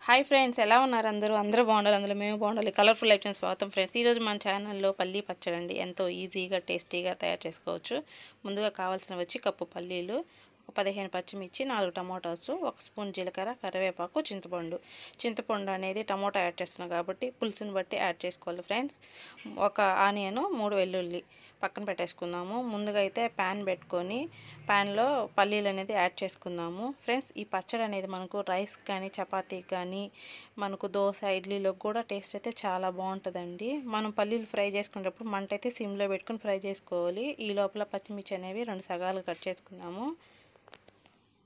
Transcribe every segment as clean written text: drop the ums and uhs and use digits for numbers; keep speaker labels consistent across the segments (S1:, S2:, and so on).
S1: Hi friends, ఎలా ఉన్నారు అందరూ బాగుండాలి, అందులో మేము బాగుండాలి. కలర్ఫుల్ లైఫ్ టైం స్వాగతం ఫ్రెండ్స్. ఈరోజు మన ఛానల్లో పల్లీ పచ్చడి అండి ఎంతో ఈజీగా టేస్టీగా తయారు చేసుకోవచ్చు. ముందుగా కావాల్సినవి వచ్చి కప్పు పల్లీలు, ఒక 15 పచ్చిమిర్చి, 4 టమాటాస్, 1 స్పూన్ జీలకర్ర, కరివేపాకు, చింతపండు అనేది టమాటా యాడ్ చేస్తున్నాం కాబట్టి పులుసుని బట్టి యాడ్ చేసుకోవాలి ఫ్రెండ్స్. ఒక ఆనియన్, 3 వెల్లుల్లి పక్కన పెట్టేసుకుందాము. ముందుగా అయితే ప్యాన్ పెట్టుకొని ప్యాన్లో పల్లీలు అనేది యాడ్ చేసుకుందాము ఫ్రెండ్స్. ఈ పచ్చడి అనేది మనకు రైస్ కానీ చపాతీ కానీ మనకు దోశ ఇడ్లీలో కూడా టేస్ట్ అయితే చాలా బాగుంటుందండి. మనం పల్లీలు ఫ్రై చేసుకునేటప్పుడు మంట అయితే సిమ్లో పెట్టుకుని ఫ్రై చేసుకోవాలి. ఈ లోపల పచ్చిమిర్చి అనేవి 2 సగాలు కట్ చేసుకుందాము.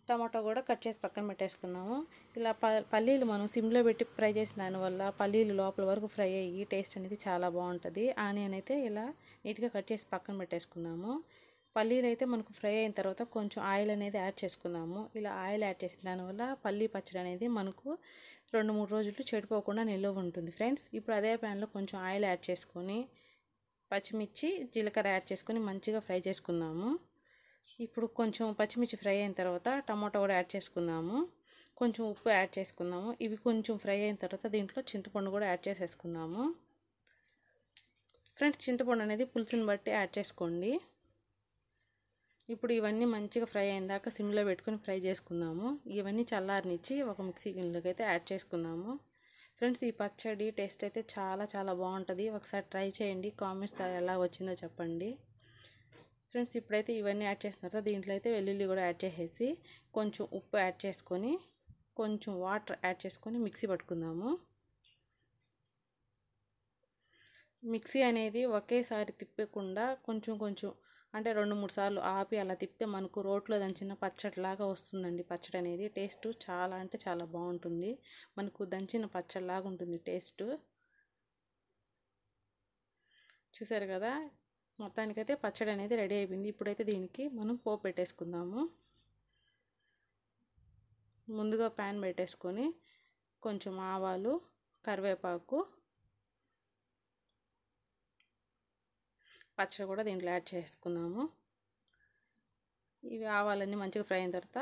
S1: టమాటో కూడా కట్ చేసి పక్కన పెట్టేసుకుందాము. ఇలా పల్లీలు మనం సిమ్లో పెట్టి ఫ్రై చేసిన దానివల్ల పల్లీలు లోపల వరకు ఫ్రై అయ్యి టేస్ట్ అనేది చాలా బాగుంటుంది. ఆనియన్ అయితే ఇలా నీట్గా కట్ చేసి పక్కన పెట్టేసుకుందాము. పల్లీలు అయితే మనకు ఫ్రై అయిన తర్వాత కొంచెం ఆయిల్ అనేది యాడ్ చేసుకుందాము. ఇలా ఆయిల్ యాడ్ చేసిన దానివల్ల పల్లీ పచ్చడి అనేది మనకు 2-3 రోజులు చెడిపోకుండా నిల్వ ఉంటుంది ఫ్రెండ్స్. ఇప్పుడు అదే ప్యాన్లో కొంచెం ఆయిల్ యాడ్ చేసుకొని పచ్చిమిర్చి జీలకర్ర యాడ్ చేసుకొని మంచిగా ఫ్రై చేసుకుందాము. ఇప్పుడు కొంచెం పచ్చిమిర్చి ఫ్రై అయిన తర్వాత టమాటో కూడా యాడ్ చేసుకుందాము. కొంచెం ఉప్పు యాడ్ చేసుకుందాము. ఇవి కొంచెం ఫ్రై అయిన తర్వాత దీంట్లో చింతపండు కూడా యాడ్ చేసేసుకుందాము ఫ్రెండ్స్. చింతపండు అనేది పులుసుని బట్టి యాడ్ చేసుకోండి. ఇప్పుడు ఇవన్నీ మంచిగా ఫ్రై అయిన దాకా సిమ్లో పెట్టుకొని ఫ్రై చేసుకుందాము. ఇవన్నీ చల్లారనిచ్చి ఒక మిక్సీ గిన్నెలోకి అయితే యాడ్ చేసుకుందాము ఫ్రెండ్స్. ఈ పచ్చడి టేస్ట్ అయితే చాలా బాగుంటుంది. ఒకసారి ట్రై చేయండి, కామెంట్స్ ఎలా వచ్చిందో చెప్పండి ఫ్రెండ్స్. ఇప్పుడైతే ఇవన్నీ యాడ్ చేసిన తర్వాత దీంట్లో అయితే వెల్లుల్లి కూడా యాడ్ చేసేసి కొంచెం ఉప్పు యాడ్ చేసుకొని కొంచెం వాటర్ యాడ్ చేసుకొని మిక్సీ పట్టుకుందాము. మిక్సీ అనేది ఒకేసారి తిప్పకుండా కొంచెం అంటే 2-3 సార్లు ఆపి అలా తిప్పితే మనకు రోట్లో దంచిన పచ్చడిలాగా వస్తుందండి. పచ్చడి అనేది టేస్ట్ చాలా అంటే చాలా బాగుంటుంది. మనకు దంచిన పచ్చడిలాగా ఉంటుంది టేస్ట్. చూసారు కదా, మొత్తానికైతే పచ్చడి అనేది రెడీ అయిపోయింది. ఇప్పుడైతే దీనికి మనం పోపు పెట్టేసుకుందాము. ముందుగా ప్యాన్ పెట్టేసుకొని కొంచెం ఆవాలు, కరివేపాకు, పచ్చడి కూడా దీంట్లో యాడ్ చేసుకుందాము. ఇవి ఆవాలన్నీ మంచిగా ఫ్రై అయిన తర్వాత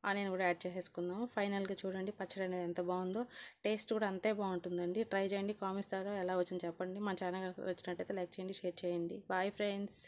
S1: ఆనియన్ కూడా యాడ్ చేసేసుకుందాము. ఫైనల్గా చూడండి పచ్చడి అనేది ఎంత బాగుందో. టేస్ట్ కూడా అంతే బాగుంటుందండి. ట్రై చేయండి, కామెంట్స్ ద్వారా ఎలా వచ్చిందో చెప్పండి. మా ఛానల్ వచ్చినట్టయితే లైక్ చేయండి, షేర్ చేయండి. Bye friends.